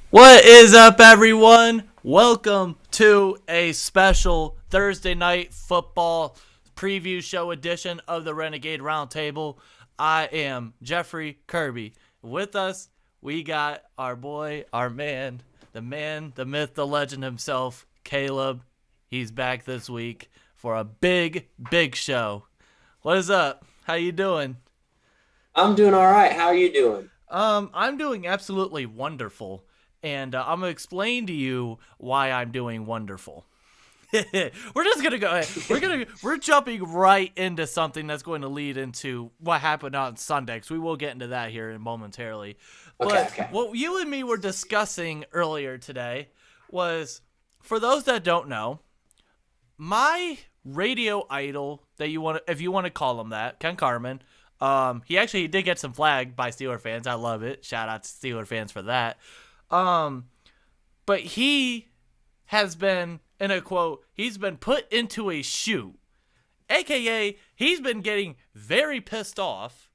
What is up, everyone? Welcome to a special Thursday night football preview show edition of the Renegade Roundtable. I am Jeffrey Kirby. With us, we got our boy, our man, the myth, the legend himself, Caleb. He's back this week for a big show. What is up? How you doing? I'm doing all right. How are you doing? I'm doing absolutely wonderful. And I'm going to explain to you why I'm doing wonderful. We're just going to go, we're jumping right into something that's going to lead into what happened on Sunday. So we will get into that here momentarily. Okay. What you and me were discussing earlier today was, for those that don't know, my radio idol that if you want to call him that, Ken Carman, he did get some flag by Steeler fans. I love it. Shout out to Steeler fans for that. But he has been, in a quote, he's been put into a shoe, aka he's been getting very pissed off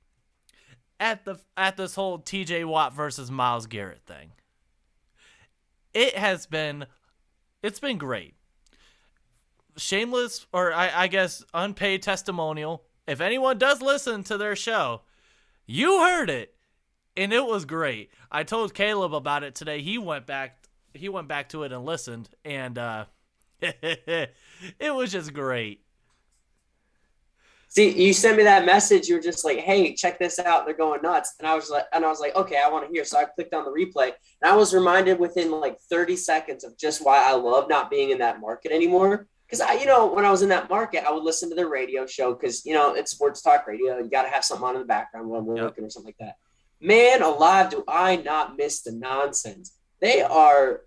at this whole TJ Watt versus Myles Garrett thing. It's been great. Shameless, or I guess unpaid testimonial. If anyone does listen to their show, you heard it. And it was great. I told Caleb about it today. He went back to it and listened, and it was just great. See, you sent me that message. You were just like, "Hey, check this out. They're going nuts." And I was like, "Okay, I want to hear." So I clicked on the replay, and I was reminded within like 30 seconds of just why I love not being in that market anymore. Because when I was in that market, I would listen to the radio show because it's sports talk radio. You got to have something on in the background when we're working or something like that. Man alive, do I not miss the nonsense. They are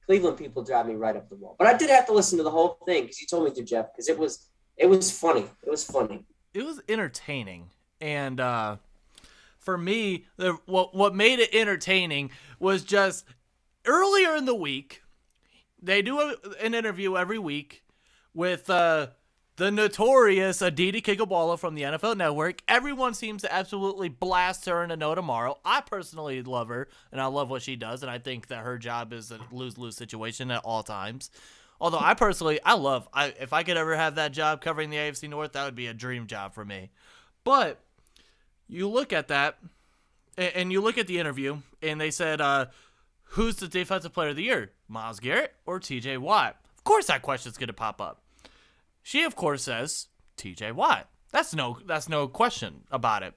Cleveland people drive me right up the wall. But I did have to listen to the whole thing because you told me to, Jeff, because it was funny. It was funny. It was entertaining. And for me, what made it entertaining was just earlier in the week, they do an interview every week with the notorious Aditi Kigabala from the NFL Network. Everyone seems to absolutely blast her into no tomorrow. I personally love her, and I love what she does, and I think that her job is a lose-lose situation at all times. Although if I could ever have that job covering the AFC North, that would be a dream job for me. But you look at that, and you look at the interview, and they said, who's the defensive player of the year, Myles Garrett or TJ Watt? Of course that question's going to pop up. She, of course, says TJ Watt. That's no question about it.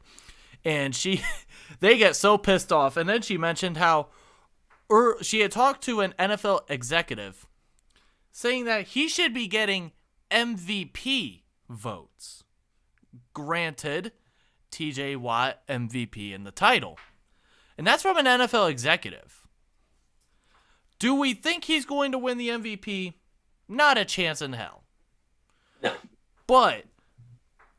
And they get so pissed off. And then she mentioned how she had talked to an NFL executive saying that he should be getting MVP votes. Granted, TJ Watt MVP in the title. And that's from an NFL executive. Do we think he's going to win the MVP? Not a chance in hell. No. But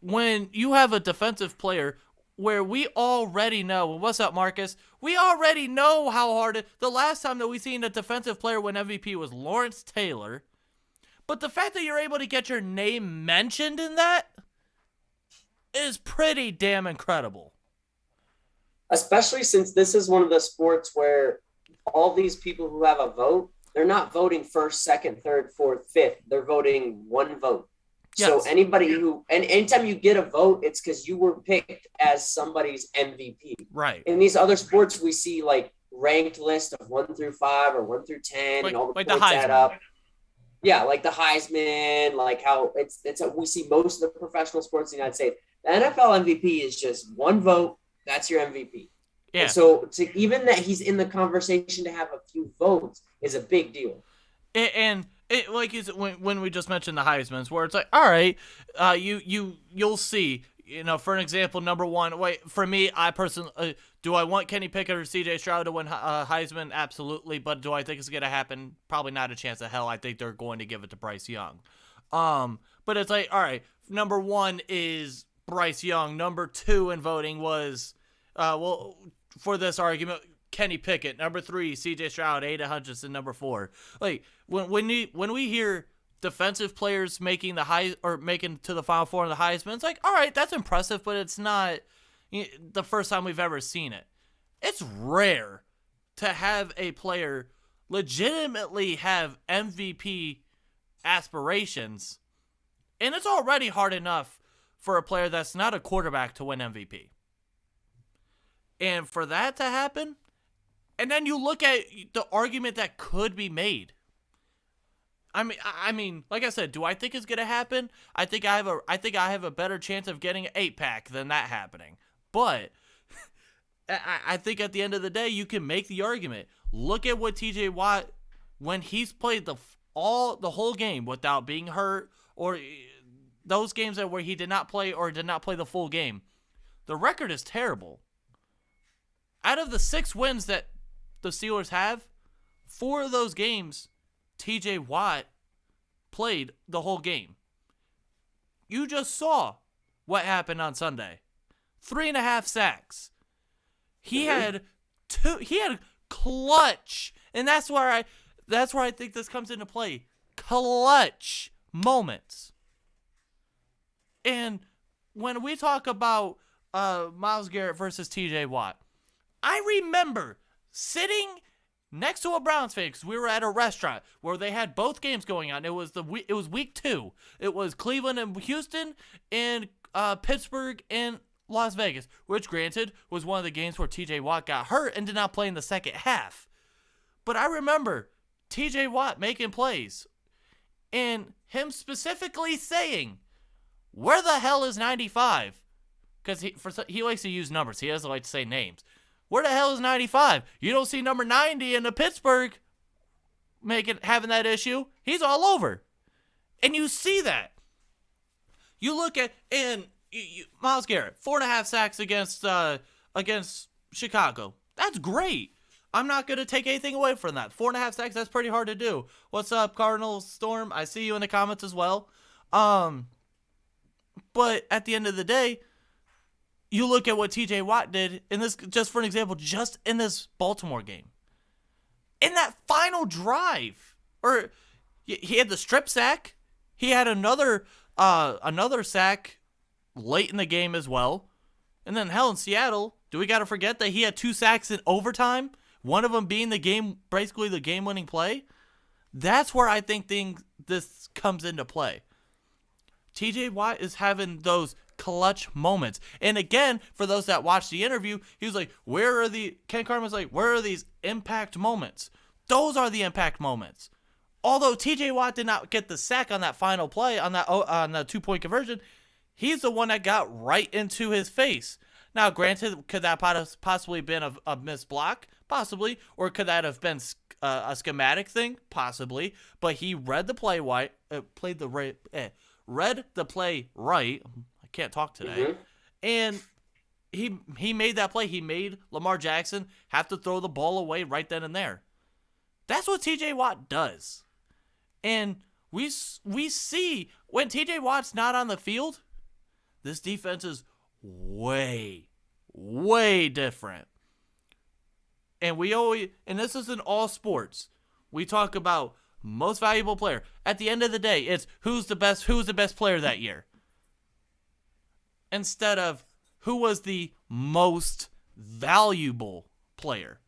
when you have a defensive player where we already know, what's up, Marcus? We already know how hard the last time that we seen a defensive player win MVP was Lawrence Taylor. But the fact that you're able to get your name mentioned in that is pretty damn incredible. Especially since this is one of the sports where all these people who have a vote, they're not voting first, second, third, fourth, fifth. They're voting one vote. Yes. So anybody who, and anytime you get a vote, it's because you were picked as somebody's MVP. Right. In these other sports, we see like ranked list of 1 through 5 or 1 through 10, and all the points add up. Yeah, like the Heisman, like how we see most of the professional sports in the United States. The NFL MVP is just one vote. That's your MVP. Yeah. And so even that he's in the conversation to have a few votes is a big deal. And it, like you said, when we just mentioned the Heisman's, where it's like, all right, you'll see. You know, for an example, number one, for me, I personally, do I want Kenny Pickett or C.J. Stroud to win Heisman? Absolutely. But do I think it's going to happen? Probably not a chance of hell. I think they're going to give it to Bryce Young. But it's like, all right, number one is Bryce Young. Number two in voting was, for this argument, Kenny Pickett. Number 3, C.J. Stroud. Aiden Hutchinson. Number 4. Like when we hear defensive players making making to the Final Four in the Heisman, it's like, all right, that's impressive, but it's not the first time we've ever seen it. It's rare to have a player legitimately have MVP aspirations, and it's already hard enough for a player that's not a quarterback to win MVP. And for that to happen, and then you look at the argument that could be made. I mean, like I said, do I think it's gonna happen? I think I have a better chance of getting an 8-pack than that happening. But I think at the end of the day, you can make the argument. Look at what TJ Watt, when he's played the whole game without being hurt, or those games where he did not play the full game, the record is terrible. Out of the 6 wins that the Steelers have, 4 of those games, TJ Watt played the whole game. You just saw what happened on Sunday. 3.5 sacks. He had clutch, and that's where I think this comes into play. Clutch moments. And when we talk about Myles Garrett versus TJ Watt, I remember sitting next to a Browns fan, because we were at a restaurant where they had both games going on. It was week 2. It was Cleveland and Houston, and Pittsburgh and Las Vegas, which granted was one of the games where TJ Watt got hurt and did not play in the second half. But I remember TJ Watt making plays and him specifically saying, "Where the hell is 95?" Because he likes to use numbers. He doesn't like to say names. Where the hell is 95? You don't see number 90 in the Pittsburgh having that issue. He's all over. And you see that. You look at, and Myles Garrett, 4.5 sacks against Chicago. That's great. I'm not going to take anything away from that. 4.5 sacks, that's pretty hard to do. What's up, Cardinals Storm? I see you in the comments as well. But at the end of the day, you look at what TJ Watt did in this, just for an example, just in this Baltimore game. In that final drive, or he had the strip sack. He had another sack late in the game as well. And then hell, in Seattle, do we got to forget that he had 2 sacks in overtime? One of them being basically the game-winning play. That's where I think this comes into play. TJ Watt is having those clutch moments. And again, for those that watched the interview, he was like, Ken Carman was like, where are these impact moments? Those are the impact moments. Although TJ Watt did not get the sack on that final play, on the 2-point conversion, he's the one that got right into his face. Now, granted, could that possibly been a missed block? Possibly. Or could that have been a schematic thing? Possibly. But he read the play read the play right. I can't talk today. And he made that play. He made Lamar Jackson have to throw the ball away right then and there. That's what TJ Watt does. And we see when TJ Watt's not on the field, this defense is way, way different. And this is in all sports. We talk about most valuable player. At the end of the day, it's who's the best player that year. Instead of who was the most valuable player.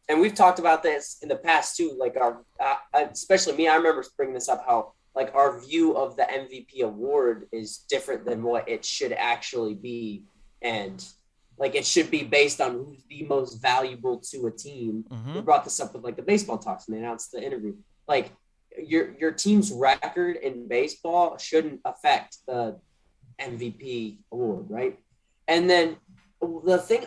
And we've talked about this in the past too. Like especially me, I remember bringing this up, how like our view of the MVP award is different than what it should actually be. And like it should be based on who's the most valuable to a team. We brought this up with like the baseball talks when they announced the interview. Like your team's record in baseball shouldn't affect the MVP award, right? And then the thing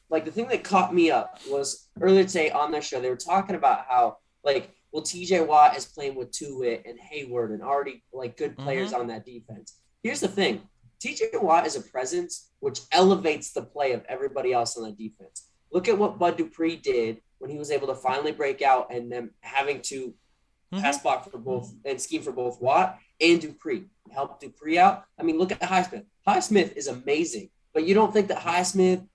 the thing that caught me up was earlier today on their show, they were talking about how TJ Watt is playing with Tuitt and Hayward and already like good players on that defense. Here's the thing. TJ Watt is a presence which elevates the play of everybody else on the defense. Look at what Bud Dupree did when he was able to finally break out and then having to pass block for both and scheme for both Watt and Dupree. Help Dupree out. I mean, look at Highsmith. Highsmith is amazing, but you don't think that Highsmith,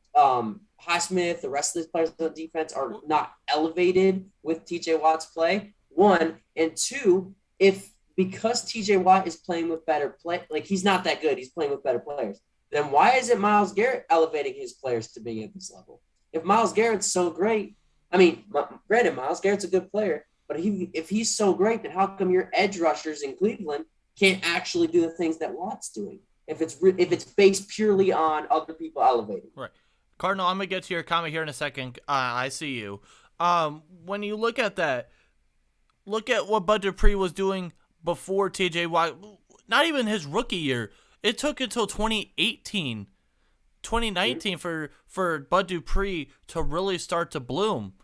the rest of the players on the defense are not elevated with TJ Watt's play? One, and two, because TJ Watt is playing with better play, like he's not that good, he's playing with better players, then why isn't Myles Garrett elevating his players to being at this level? If Myles Garrett's so great, I mean, granted, Myles Garrett's a good player, but if he's so great, then how come your edge rushers in Cleveland can't actually do the things that Watt's doing? If it's based purely on other people elevating. Right. Cardinal, I'm going to get to your comment here in a second. I see you. When you look at that, look at what Bud Dupree was doing before TJ Watt, not even his rookie year. It took until 2019 for Bud Dupree to really start to bloom.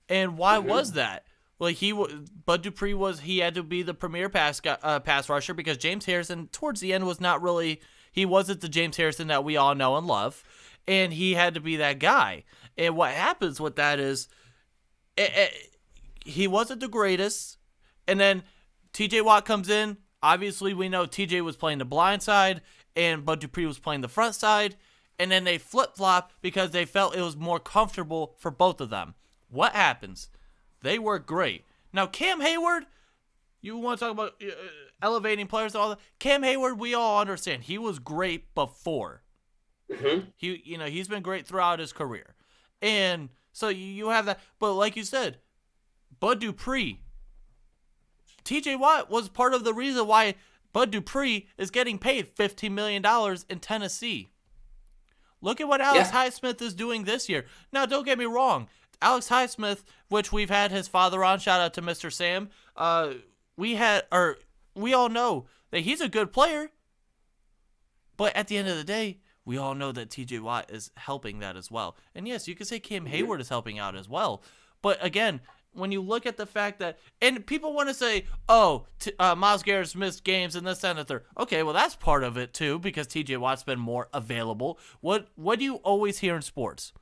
And why was that? Well, Bud Dupree had to be the premier pass rusher because James Harrison towards the end he wasn't the James Harrison that we all know and love, and he had to be that guy. And what happens with that is he wasn't the greatest, and then TJ Watt comes in. Obviously, we know TJ was playing the blind side and Bud Dupree was playing the front side, and then they flip-flop because they felt it was more comfortable for both of them. What happens? They work great. Now, Cam Hayward, you want to talk about elevating players and all that? Cam Hayward, we all understand. He was great before. He's been great throughout his career. And so you have that. But like you said, Bud Dupree, TJ Watt was part of the reason why Bud Dupree is getting paid $15 million in Tennessee. Look at what Alex Highsmith is doing this year. Now, don't get me wrong. Alex Highsmith, which we've had his father on, shout out to Mr. Sam. We all know that he's a good player. But at the end of the day, we all know that TJ Watt is helping that as well. And yes, you could say Cam Hayward is helping out as well. But again, when you look at the fact that, and people want to say, Myles Garrett's missed games and this, that, and the third. Okay, well, that's part of it too, because TJ Watt's been more available. What do you always hear in sports?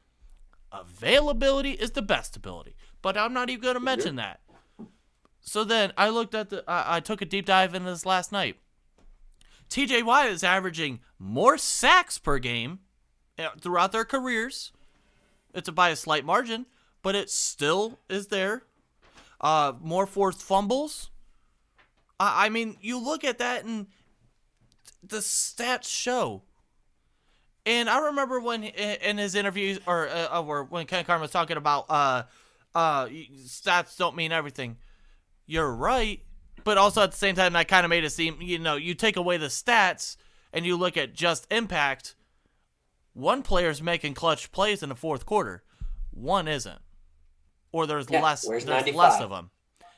Availability is the best ability. But I'm not even going to mention that. So then I looked at I took a deep dive into this last night. TJ Watt is averaging more sacks per game throughout their careers. It's by a slight margin, but it still is there. More forced fumbles. I mean, you look at that and the stats show. And I remember when in his interviews or when Ken Carman was talking about stats don't mean everything. You're right, but also at the same time that kind of made it seem, you take away the stats and you look at just impact. One player's making clutch plays in the fourth quarter. One isn't. Or there's less of them.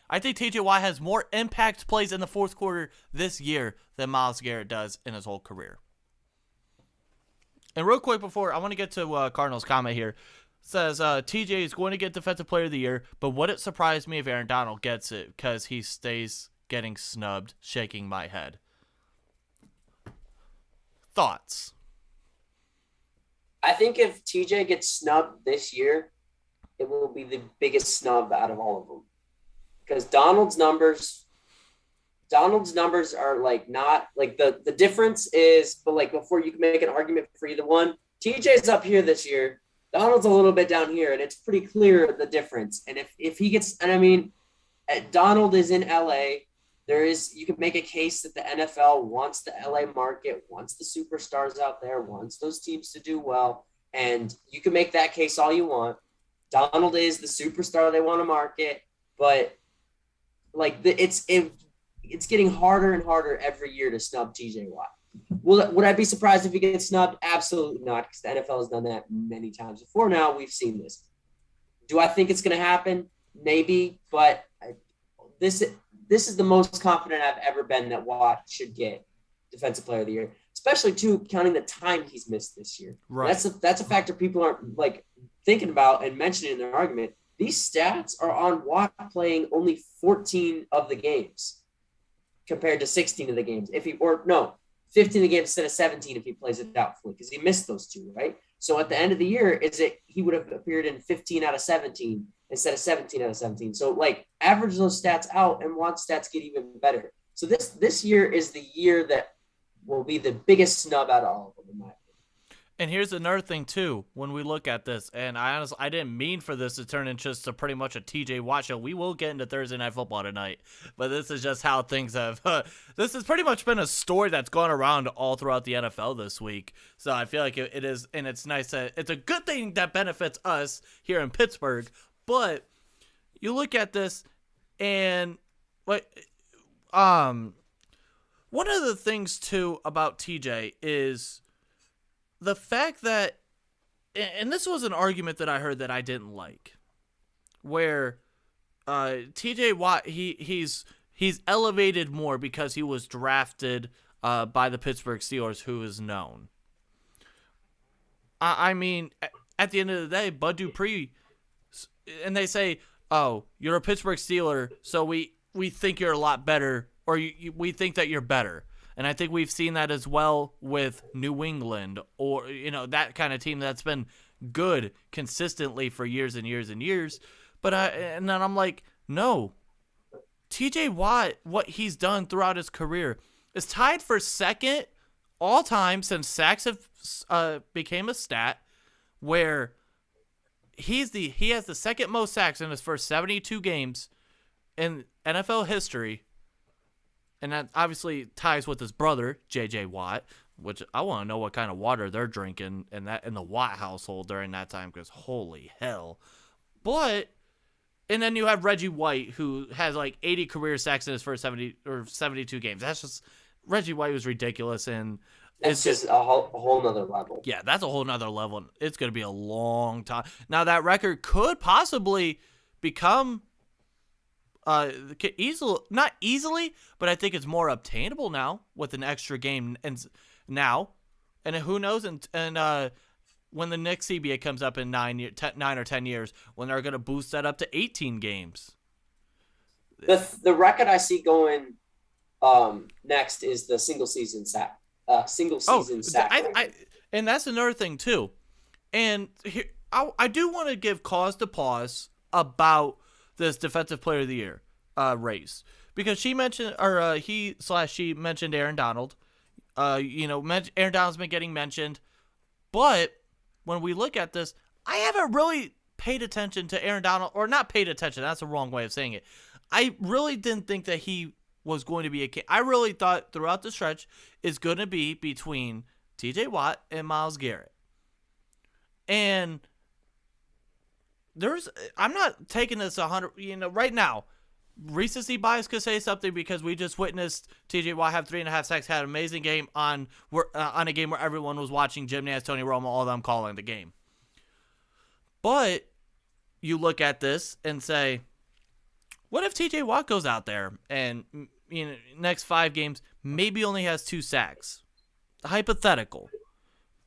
I think TJ Watt has more impact plays in the fourth quarter this year than Myles Garrett does in his whole career. And real quick before, I want to get to Cardinals' comment here. It says, TJ is going to get Defensive Player of the Year, but would it surprise me if Aaron Donald gets it because he stays getting snubbed, shaking my head. Thoughts? I think if TJ gets snubbed this year, it will be the biggest snub out of all of them. Because Donald's numbers are like not like the difference is, but like before you can make an argument for either one, TJ's up here this year. Donald's a little bit down here, and it's pretty clear the difference. And if he gets, and I mean, Donald is in LA. You can make a case that the NFL wants the LA market, wants the superstars out there, wants those teams to do well. And you can make that case all you want. Donald is the superstar they want to market, but like it's getting harder and harder every year to snub TJ Watt. Would I be surprised if he gets snubbed? Absolutely not, because the NFL has done that many times before now. We've seen this. Do I think it's going to happen? Maybe, but this is the most confident I've ever been that Watt should get Defensive Player of the Year, especially too counting the time he's missed this year. Right. That's a factor people aren't like thinking about and mentioning in their argument. These stats are on Watt playing only 14 of the games compared to 16 of the games. 15 of the games instead of 17 if he plays it out fully, because he missed those two, right? So at the end of the year, he would have appeared in 15 out of 17 instead of 17 out of 17. So like average those stats out, and Watt's stats get even better. So this year is the year that will be the biggest snub out of all of them, in my opinion. And here's another thing too, when we look at this, and I didn't mean for this to turn into just pretty much a TJ Watt show. We will get into Thursday Night Football tonight, but this is just how things have. This has pretty much been a story that's gone around all throughout the NFL this week. So I feel like it is, and it's nice that it's a good thing that benefits us here in Pittsburgh. But you look at this, and one of the things too about TJ is the fact that, and this was an argument that I heard that I didn't like, where TJ Watt, he's elevated more because he was drafted by the Pittsburgh Steelers, who is known. I mean, at the end of the day, Bud Dupree, and they say, oh, you're a Pittsburgh Steeler, so we think you're a lot better, or we think that you're better. And I think we've seen that as well with New England, or, that kind of team that's been good consistently for years and years and years. But and then I'm like, no. TJ Watt, what he's done throughout his career, is tied for second all time since sacks have became a stat, where he has the second most sacks in his first 72 games in NFL history. And that obviously ties with his brother, J.J. Watt, which I want to know what kind of water they're drinking in the Watt household during that time, because holy hell. And then you have Reggie White, who has like 80 career sacks in his first 72 games. That's just, Reggie White was ridiculous, and it's just a whole nother level. Yeah, that's a whole nother level. It's going to be a long time. Now, that record could possibly become not easily, but I think it's more obtainable now with an extra game and who knows, and when the next CBA comes up in 9 or 10 years, when they're going to boost that up to 18 games. The record I see going next is the single season sack. Sack. And that's another thing too. And here, I do want to give cause to pause about this Defensive Player of the Year race, because she mentioned, or she mentioned Aaron Donald. Aaron Donald's been getting mentioned, but when we look at this, I haven't really paid attention to Aaron Donald, or not paid attention. That's the wrong way of saying it. I really didn't think that he was going to be a king. I really thought throughout the stretch is going to be between TJ Watt and Myles Garrett. And I'm not taking this 100, right now. Recency bias could say something, because we just witnessed TJ Watt have 3.5 sacks, had an amazing game on a game where everyone was watching Jim Nantz, Tony Romo, all of them calling the game. But you look at this and say, what if TJ Watt goes out there and next 5 games maybe only has 2 sacks? Hypothetical.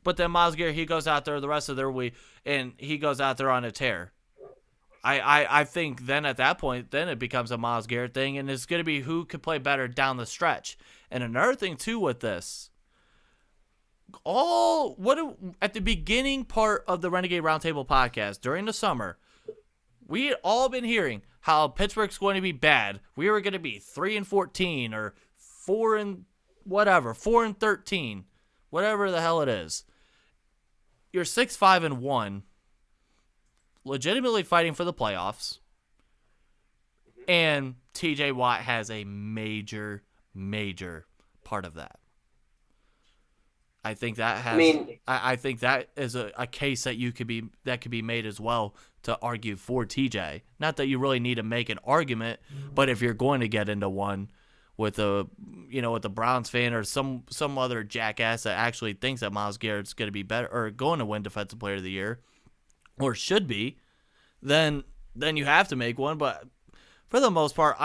But then Myles Garrett, he goes out there the rest of their week, and he goes out there on a tear. I think then at that point, then it becomes a Myles Garrett thing, and it's going to be who could play better down the stretch. And another thing, too, with this, at the beginning part of the Renegade Roundtable podcast during the summer, we had all been hearing how Pittsburgh's going to be bad. We were going to be 3-14 or 4-13, whatever the hell it is. You're 6-5-1, legitimately fighting for the playoffs, and TJ Watt has a major part of that. I think that I think that is a case that could be made as well to argue for TJ. Not that you really need to make an argument, but if you're going to get into one with a Browns fan or some other jackass that actually thinks that Myles Garrett's going to be better or going to win Defensive Player of the Year or should be, then you have to make one. But for the most part,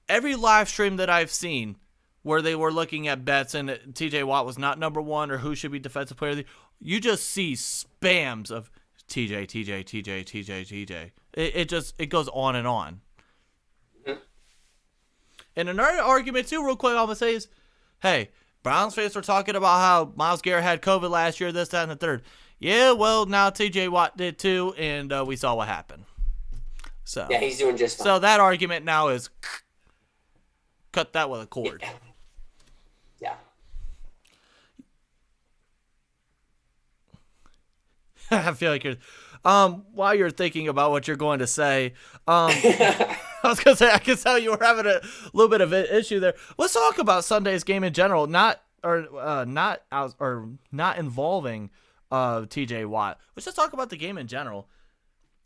every live stream that I've seen where they were looking at bets and TJ Watt was not number one or who should be Defensive Player of the Year, you just see spams of TJ. It goes on and on. And another argument, too, real quick, I'm going to say is, hey, Browns fans were talking about how Myles Garrett had COVID last year, this, that, and the third. Yeah, well, now TJ Watt did, too, and we saw what happened. So yeah, he's doing just fine. So that argument now is cut that with a cord. Yeah. I feel like you're while you're thinking about what you're going to say, I was going to say, I can tell you were having a little bit of an issue there. Let's talk about Sunday's game in general, not involving TJ Watt. Let's just talk about the game in general.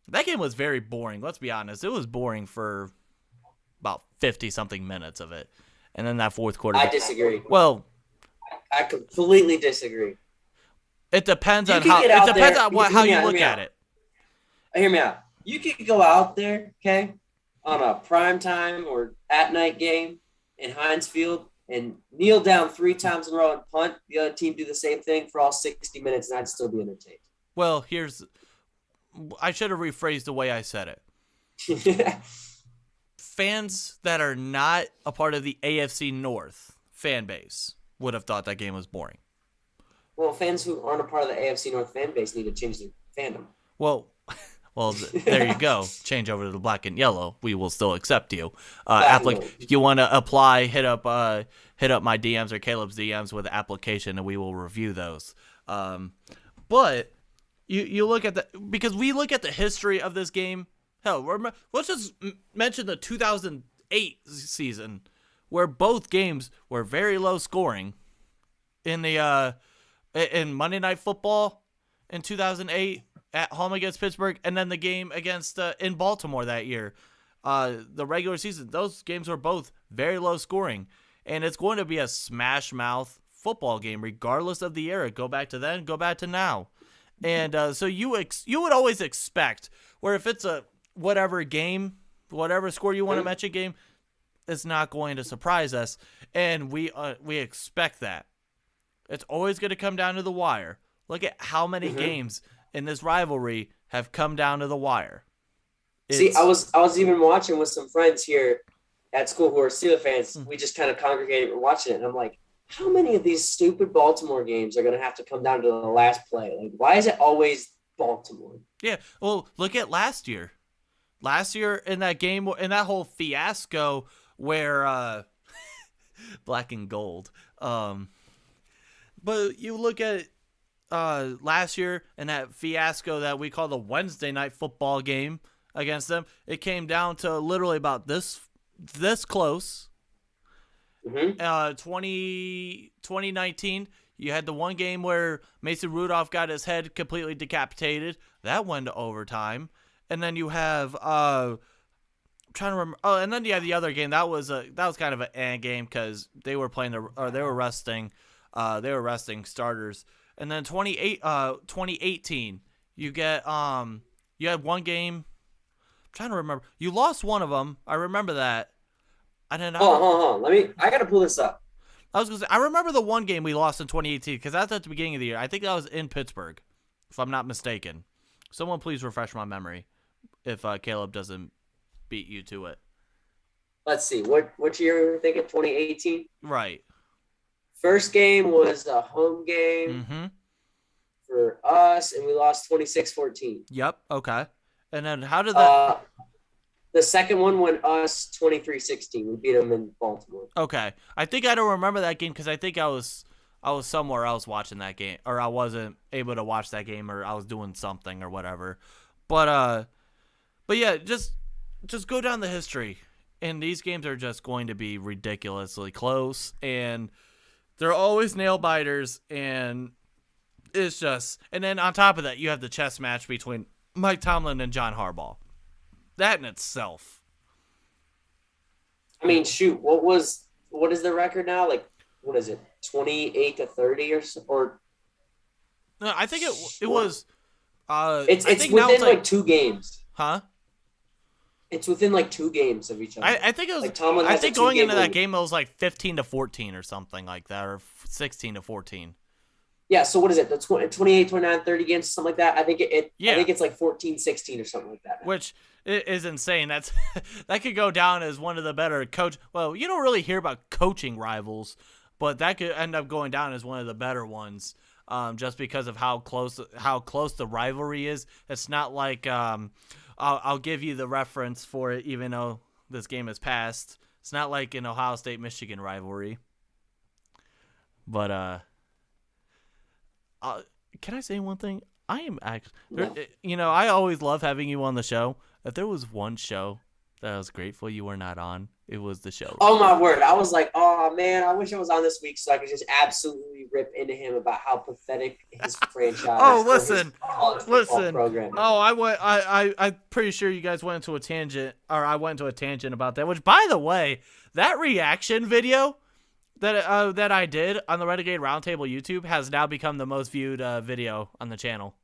That game was very boring. Let's be honest. It was boring for about 50-something minutes of it. And then that fourth quarter. I disagree. Well, I completely disagree. It depends on how you look at it. Hear me out. You could go out there, okay, on a primetime or at-night game in Heinz Field and kneel down 3 times in a row and punt. The other team do the same thing for all 60 minutes, and I'd still be entertained. Well, I should have rephrased the way I said it. Fans that are not a part of the AFC North fan base would have thought that game was boring. Well, fans who aren't a part of the AFC North fan base need to change their fandom. Well, there you go. Change over to the black and yellow. We will still accept you. If you want to apply, hit up my DMs or Caleb's DMs with the application, and we will review those. But you look at because we look at the history of this game. Hell, let's just mention the 2008 season, where both games were very low scoring. In Monday Night Football in 2008 at home against Pittsburgh, and then the game against in Baltimore that year, the regular season, those games were both very low scoring, and it's going to be a smash mouth football game regardless of the era. Go back to then, go back to now, and so you would always expect where if it's a whatever game, whatever score you want to mention game, it's not going to surprise us, and we expect that. It's always going to come down to the wire. Look at how many games in this rivalry have come down to the wire. See, I was even watching with some friends here at school who are Steelers fans. We just kind of congregated and watching it, and I'm like, how many of these stupid Baltimore games are going to have to come down to the last play? Like, why is it always Baltimore? Yeah, well, look at last year. Last year in that game, in that whole fiasco where black and gold. But you look at last year and that fiasco that we call the Wednesday night football game against them, it came down to literally about this close. 2019, you had the one game where Mason Rudolph got his head completely decapitated. That went to overtime. And then you have I'm trying to remember. Oh, and then you have the other game. That was kind of an game because they were resting starters. And then 2018, you had one game. I'm trying to remember. You lost one of them. I remember that. I didn't know. Hold on. I got to pull this up. I was gonna say, I remember the one game we lost in 2018 because that's at the beginning of the year. I think that was in Pittsburgh, if I'm not mistaken. Someone please refresh my memory if Caleb doesn't beat you to it. Let's see. What year were we thinking? 2018? Right. First game was a home game for us, and we lost 26-14. Yep. Okay. And then how did that? The second one went us 23-16. We beat them in Baltimore. Okay. I think I don't remember that game because I think I was somewhere else watching that game, or I wasn't able to watch that game, or I was doing something or whatever. But yeah, just go down the history, and these games are just going to be ridiculously close, and they're always nail biters, and it's just. And then on top of that, you have the chess match between Mike Tomlin and John Harbaugh. That in itself. I mean, shoot, what is the record now? Like, what is it? 28-30 or No, I think it was. It's within like 2 games. Huh? It's within like 2 games of each other. I think it was. Like Tomlin I has think a going 2-game into that lead. game it was like 15-14 or something like that, or 16-14. Yeah, so what is it? The 28, 29, 30 games, something like that. I think I think it's like 14-16 or something like that. Which is insane. That could go down as one of the better coach. Well, you don't really hear about coaching rivals, but that could end up going down as one of the better ones, just because of how close the rivalry is. It's not like I'll give you the reference for it, even though this game has passed. It's not like an Ohio State-Michigan rivalry, but can I say one thing? I am actually, I always love having you on the show. If there was one show that I was grateful you were not on, it was the show. Oh my word! I was like, oh man, I wish I was on this week so I could just absolutely rip into him about how pathetic his franchise. Listen. Program. I'm pretty sure you guys went into a tangent, or I went into a tangent about that. Which, by the way, that reaction video that I did on the Renegade Roundtable YouTube has now become the most viewed video on the channel.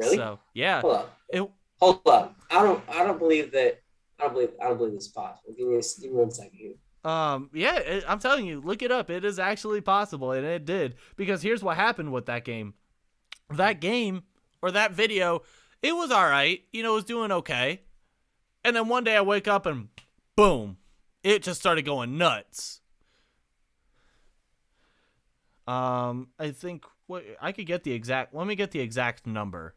Really? So yeah. Hold up. I don't believe that. I don't believe this is possible. Give me 1 second here. I'm telling you, look it up. It is actually possible, and it did. Because here's what happened with that game. That game, or that video, it was all right. It was doing okay. And then one day I wake up and boom, it just started going nuts. I think I could get the exact. Let me get the exact number.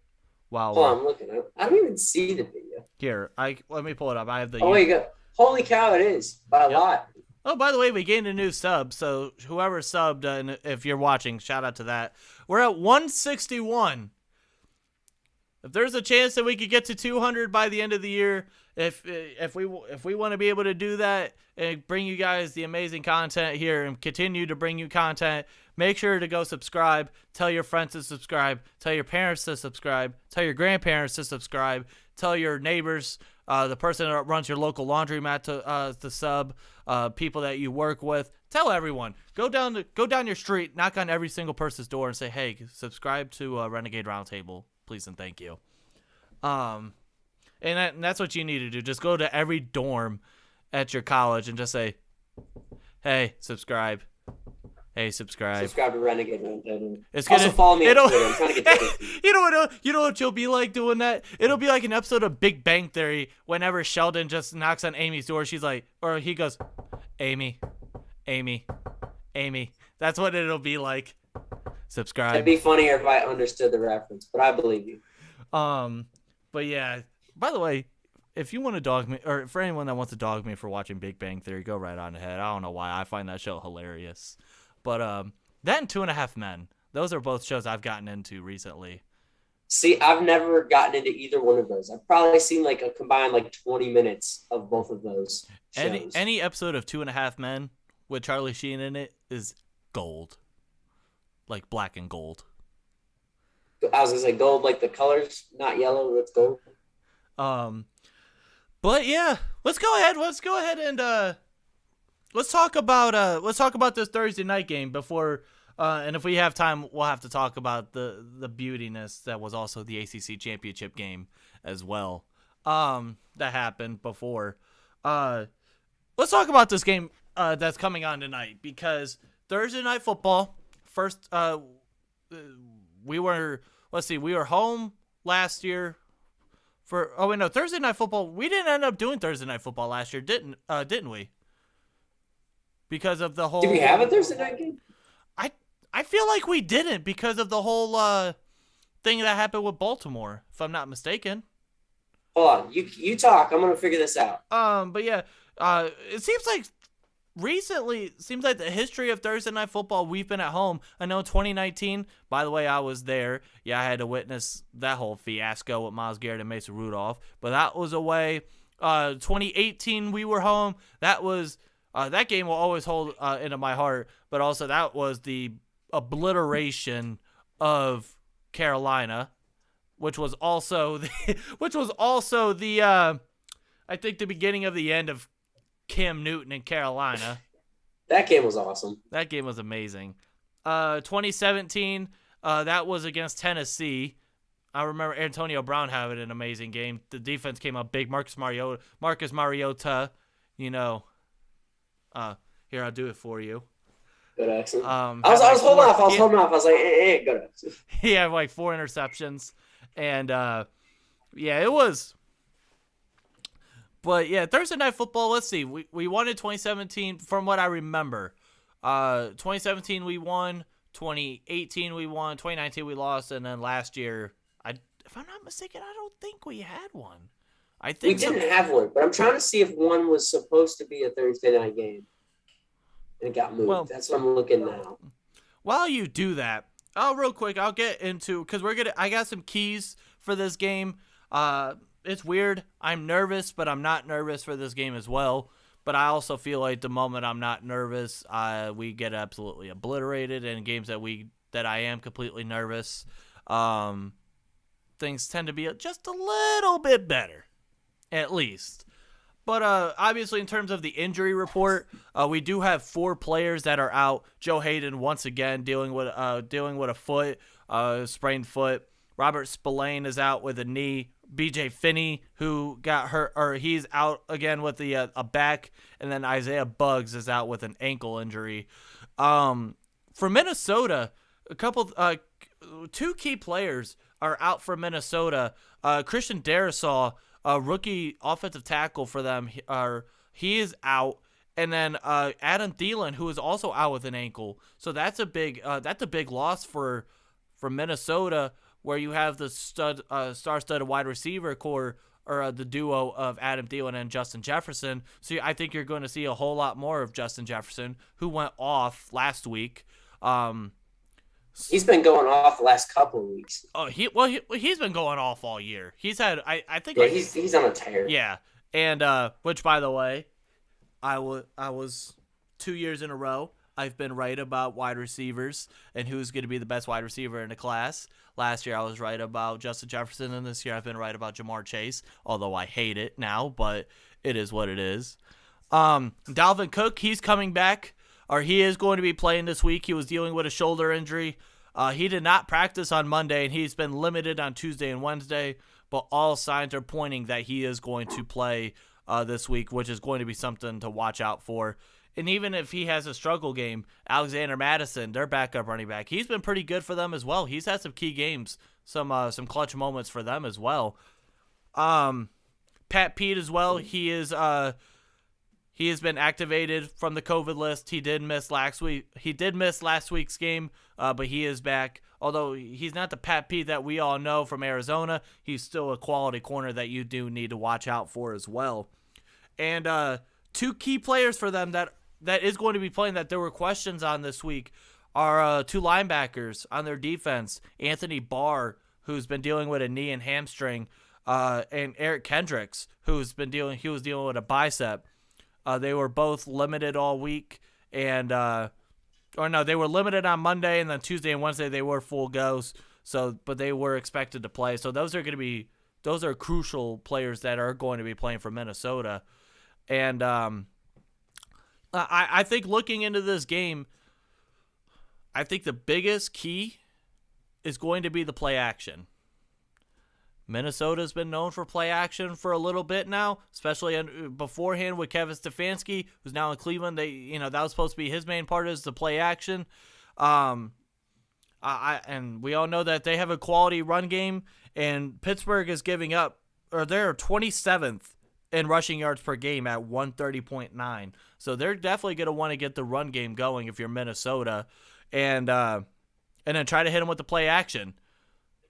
Wow. Hold on, I'm looking. I don't even see the video. Here, let me pull it up. I have the. Oh, you go. Holy cow! It is by a lot. Oh, by the way, we gained a new sub. So whoever subbed, and if you're watching, shout out to that. We're at 161. If there's a chance that we could get to 200 by the end of the year, if we want to be able to do that and bring you guys the amazing content here and continue to bring you content, make sure to go subscribe. Tell your friends to subscribe. Tell your parents to subscribe. Tell your grandparents to subscribe. Tell your neighbors, the person that runs your local laundromat to sub. People that you work with. Tell everyone. Go down your street, knock on every single person's door, and say, "Hey, subscribe to Renegade Roundtable, please and thank you." And that's what you need to do. Just go to every dorm at your college and just say, "Hey, subscribe. Hey, subscribe. Subscribe to Renegade Roundtable." Also follow me on Twitter. I'm trying to get You know what you'll be like doing that? It'll be like an episode of Big Bang Theory whenever Sheldon just knocks on Amy's door. She's like, or he goes, Amy. That's what it'll be like. Subscribe. It'd be funnier if I understood the reference, but I believe you. But yeah, by the way, if you want to dog me, or for anyone that wants to dog me for watching Big Bang Theory, go right on ahead. I don't know why. I find that show hilarious. But that and 2.5 Men. Those are both shows I've gotten into recently. See, I've never gotten into either one of those. I've probably seen like a combined 20 minutes of both of those shows. Any episode of 2.5 Men with Charlie Sheen in it is gold. Like black and gold. I was gonna say gold, like the colors, not yellow. It's gold. But yeah, let's go ahead and let's talk about this Thursday night game before. And if we have time, we'll have to talk about the beautiness that was also the ACC championship game as well. That happened before. Let's talk about this game. that's coming on tonight, because Thursday Night Football, first, we were home last year Thursday Night Football, we didn't end up doing Thursday Night Football last year, didn't we? Because of the whole... Did we have a Thursday night game? I feel like we didn't, because of the whole thing that happened with Baltimore, if I'm not mistaken. Hold on, you talk. I'm gonna figure this out. But yeah, it seems like recently, the history of Thursday Night Football, we've been at home. I know 2019, by the way, I was there. Yeah, I had to witness that whole fiasco with Myles Garrett and Mason Rudolph, but that was away. 2018, we were home. That was that game will always hold into my heart, but also that was the obliteration of Carolina, which was also the I think the beginning of the end of Cam Newton in Carolina. That game was awesome. That game was amazing. 2017, that was against Tennessee. I remember Antonio Brown having an amazing game. The defense came up big. Marcus Mariota, here, I'll do it for you. Good accent. I was holding off. I was like, hey, good accent. He had like 4 interceptions. And, yeah, it was. But, yeah, Thursday Night Football, let's see. We won in 2017 from what I remember. 2017 we won. 2018 we won. 2019 we lost. And then last year, if I'm not mistaken, I don't think we had one. I think we didn't have one, but I'm trying to see if one was supposed to be a Thursday night game. And it got moved. Well, that's what I'm looking now. While you do that, real quick, I'll get into, because I got some keys for this game. It's weird. I'm nervous, but I'm not nervous for this game as well. But I also feel like the moment I'm not nervous, we get absolutely obliterated. And in games that I am completely nervous, things tend to be just a little bit better, at least. But obviously, in terms of the injury report, we do have 4 players that are out. Joe Hayden once again dealing with a foot, sprained foot. Robert Spillane is out with a knee. B.J. Finney, who got hurt, or he's out again with a back, and then Isaiah Buggs is out with an ankle injury. For Minnesota, 2 key players are out for Minnesota. Christian Darrisaw, a rookie offensive tackle for them, he is out, and then Adam Thielen, who is also out with an ankle. So that's a big loss for Minnesota, where you have the star-studded wide receiver core, or the duo of Adam Thielen and Justin Jefferson. So I think you're going to see a whole lot more of Justin Jefferson, who went off last week. He's been going off the last couple of weeks. Oh, he's been going off all year. He's had, I think. Yeah, he's on a tear. Yeah, and which, by the way, I was 2 years in a row, I've been right about wide receivers and who's going to be the best wide receiver in the class. Last year I was right about Justin Jefferson, and this year I've been right about Jamar Chase, although I hate it now, but it is what it is. Dalvin Cook, he's coming back, or he is going to be playing this week. He was dealing with a shoulder injury. He did not practice on Monday, and he's been limited on Tuesday and Wednesday, but all signs are pointing that he is going to play this week, which is going to be something to watch out for. And even if he has a struggle game, Alexander Mattison, their backup running back, he's been pretty good for them as well. He's had some key games, some clutch moments for them as well. Pat Pete as well, he has been activated from the COVID list. He did miss last week's game, but he is back. Although he's not the Pat Pete that we all know from Arizona, he's still a quality corner that you do need to watch out for as well. And 2 key players for them that is going to be playing that there were questions on this week are 2 linebackers on their defense, Anthony Barr, who's been dealing with a knee and hamstring, and Eric Kendricks, he was dealing with a bicep. They were both limited all week, and they were limited on Monday, and then Tuesday and Wednesday they were full goes. But they were expected to play. So those are crucial players that are going to be playing for Minnesota. And I think looking into this game, I think the biggest key is going to be the play action. Minnesota's been known for play action for a little bit now, especially beforehand with Kevin Stefanski, who's now in Cleveland. That was supposed to be his main part, is the play action. And we all know that they have a quality run game, and Pittsburgh is giving up, or they're 27th in rushing yards per game at 130.9. So they're definitely going to want to get the run game going if you're Minnesota, and then try to hit them with the play action.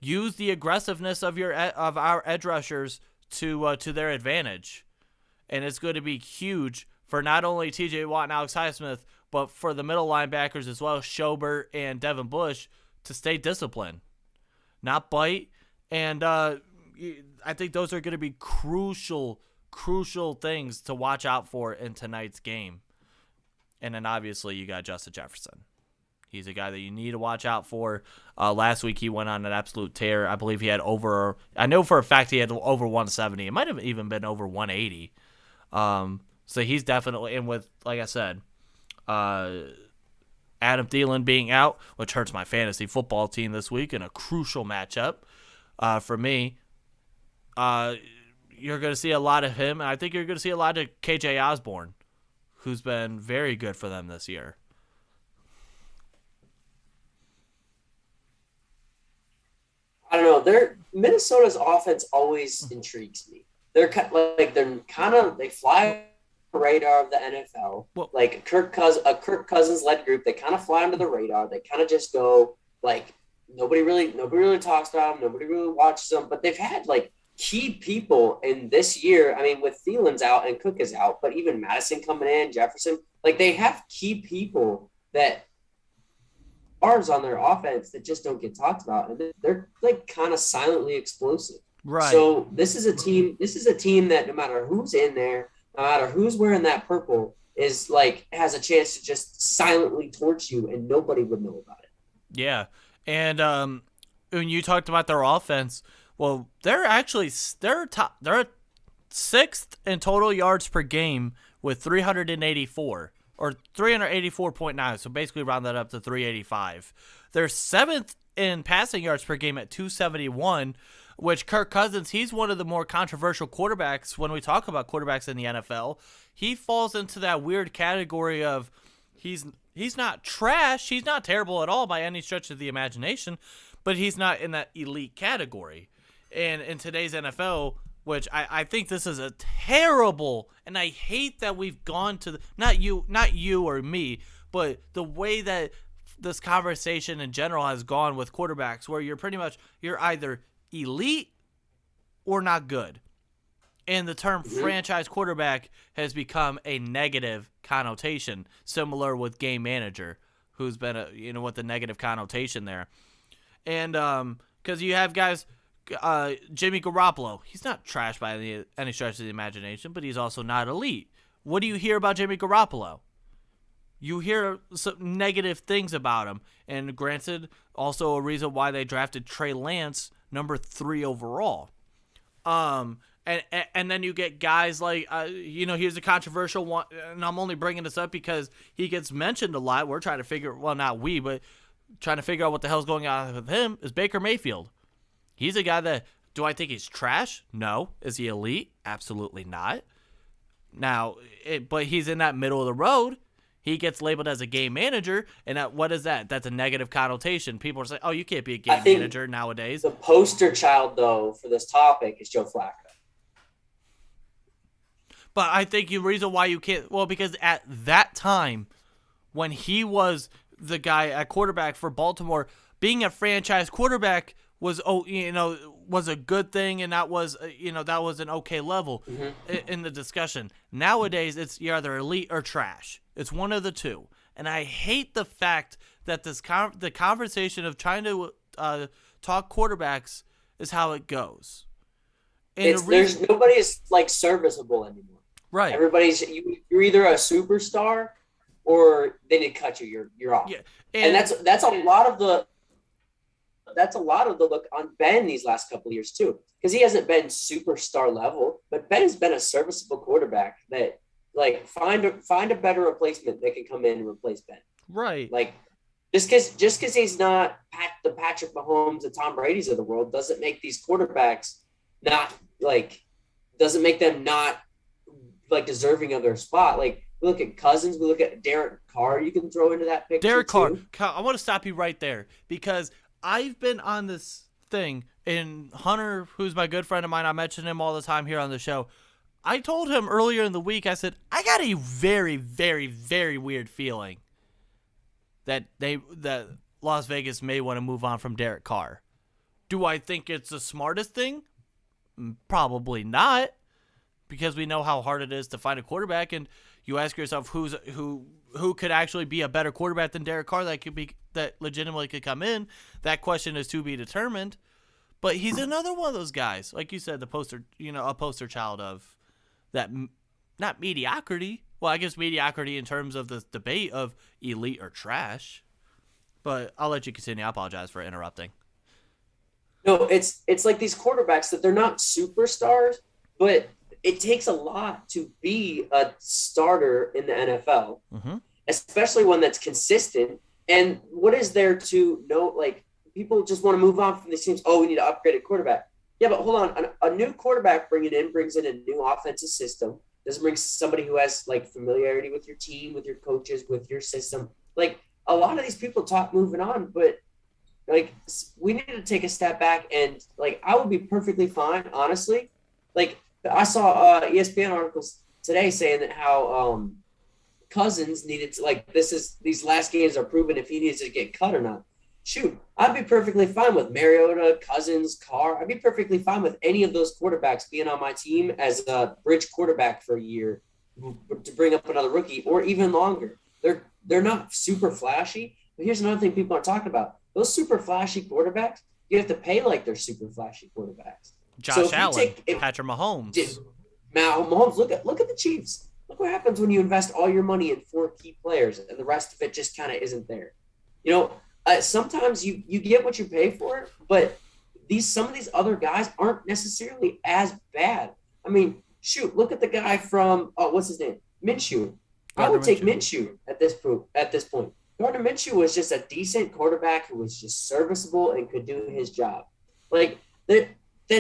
Use the aggressiveness of our edge rushers to their advantage, and it's going to be huge for not only T.J. Watt and Alex Highsmith, but for the middle linebackers as well, Schobert and Devin Bush, to stay disciplined, not bite. And I think those are going to be crucial things to watch out for in tonight's game. And then obviously you got Justin Jefferson. He's a guy that you need to watch out for. Last week he went on an absolute tear. I believe he had I know for a fact he had over 170. It might have even been over 180. So he's definitely in with, like I said, Adam Thielen being out, which hurts my fantasy football team this week in a crucial matchup for me. You're going to see a lot of him, and I think you're going to see a lot of KJ Osborne, who's been very good for them this year. I don't know. Minnesota's offense always intrigues me. They fly the radar of the NFL. Well, like a Kirk Cousins led group, they kind of fly under the radar. They kind of just go like nobody really talks about them. Nobody really watches them. But they've had like key people in this year. I mean, with Thielen's out and Cook is out, but even Madison coming in, Jefferson, like they have key people that stars on their offense that just don't get talked about, and they're like kind of silently explosive. Right. So this is a team that no matter who's in there, no matter who's wearing that purple, is like has a chance to just silently torch you, and nobody would know about it. Yeah, and when you talked about their offense, well, they're sixth in total yards per game with 384. Or 384.9, so basically round that up to 385. They're seventh in passing yards per game at 271, which Kirk Cousins, he's one of the more controversial quarterbacks when we talk about quarterbacks in the NFL. He falls into that weird category of he's not trash, he's not terrible at all by any stretch of the imagination, but he's not in that elite category. And in today's NFL, which I think this is a terrible, and I hate that we've gone to not you or me, but the way that this conversation in general has gone with quarterbacks, where you're either elite or not good. And the term franchise quarterback has become a negative connotation, similar with game manager, who's been with the negative connotation there. And because you have guys, Jimmy Garoppolo, he's not trash by any stretch of the imagination, but he's also not elite. What do you hear about Jimmy Garoppolo? You hear some negative things about him. And granted, also a reason why they drafted Trey Lance number 3 overall. And then you get guys like, here's a controversial one, and I'm only bringing this up because he gets mentioned a lot. We're trying to figure, well, not we, but trying to figure out what the hell's going on with him, is Baker Mayfield. He's a guy that, do I think he's trash? No. Is he elite? Absolutely not. Now, but he's in that middle of the road. He gets labeled as a game manager, and what is that? That's a negative connotation. People are saying, oh, you can't be a game manager nowadays. The poster child, though, for this topic is Joe Flacco. But I think the reason why you can't, well, because at that time, when he was the guy at quarterback for Baltimore, being a franchise quarterback was a good thing, and that was an okay level in the discussion. Nowadays, it's you're either elite or trash. It's one of the two, and I hate the fact that the conversation of trying to talk quarterbacks is how it goes. There's nobody is like serviceable anymore. Right. Everybody's you're either a superstar or they did cut you. You're off. Yeah. And that's a lot of the look on Ben these last couple of years too, because he hasn't been superstar level, but Ben has been a serviceable quarterback that like find a better replacement that can come in and replace Ben. Right. Like just because he's not the Patrick Mahomes, the Tom Brady's of the world doesn't make these quarterbacks not like doesn't make them not like deserving of their spot. Like we look at Cousins, we look at Derek Carr. You can throw into that picture. Derek Carr. Too. I want to stop you right there because I've been on this thing, and Hunter, who's my good friend of mine, I mention him all the time here on the show. I told him earlier in the week, I said, I got a very, very, very weird feeling that Las Vegas may want to move on from Derek Carr. Do I think it's the smartest thing? Probably not, because we know how hard it is to find a quarterback, and you ask yourself who could actually be a better quarterback than Derek Carr that legitimately could come in. That question is to be determined. But he's another one of those guys, like you said, a poster child of that, not mediocrity. Well, I guess mediocrity in terms of the debate of elite or trash. But I'll let you continue. I apologize for interrupting. No, it's like these quarterbacks that they're not superstars, but it takes a lot to be a starter in the NFL, especially one that's consistent. And what is there to know? Like, people just want to move on from these teams. Oh, we need to upgrade a quarterback. Yeah, but hold on. A new quarterback brings in a new offensive system. Doesn't bring somebody who has like familiarity with your team, with your coaches, with your system. Like a lot of these people talk moving on, but like we need to take a step back and like I would be perfectly fine, honestly. Like I saw ESPN articles today saying that how Cousins needed to like these last games are proven if he needs to get cut or not. Shoot, I'd be perfectly fine with Mariota, Cousins, Carr. I'd be perfectly fine with any of those quarterbacks being on my team as a bridge quarterback for a year to bring up another rookie or even longer. They're not super flashy, but here's another thing people aren't talking about. Those super flashy quarterbacks, you have to pay like they're super flashy quarterbacks. Josh Allen, Patrick Mahomes. Mahomes, look at the Chiefs. Look what happens when you invest all your money in 4 key players and the rest of it just kind of isn't there. You know, sometimes you get what you pay for, but some of these other guys aren't necessarily as bad. I mean, shoot, look at the guy from what's his name? Minshew. I would take Minshew at this point. Gardner Minshew was just a decent quarterback who was just serviceable and could do his job. Like that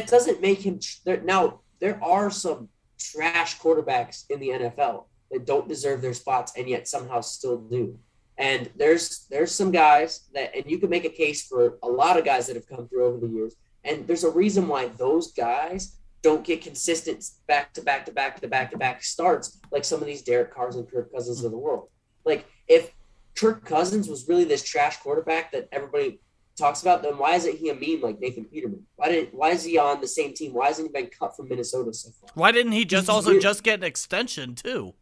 doesn't make him. Now there are some trash quarterbacks in the NFL that don't deserve their spots and yet somehow still do. And there's some guys that, and you can make a case for a lot of guys that have come through over the years. And there's a reason why those guys don't get consistent back-to-back starts like some of these Derek Carrs and Kirk Cousins of the world. Like if Kirk Cousins was really this trash quarterback that everybody talks about, then why isn't he a meme like Nathan Peterman? Why is he on the same team? Why hasn't he been cut from Minnesota so far? Why didn't he just get an extension too?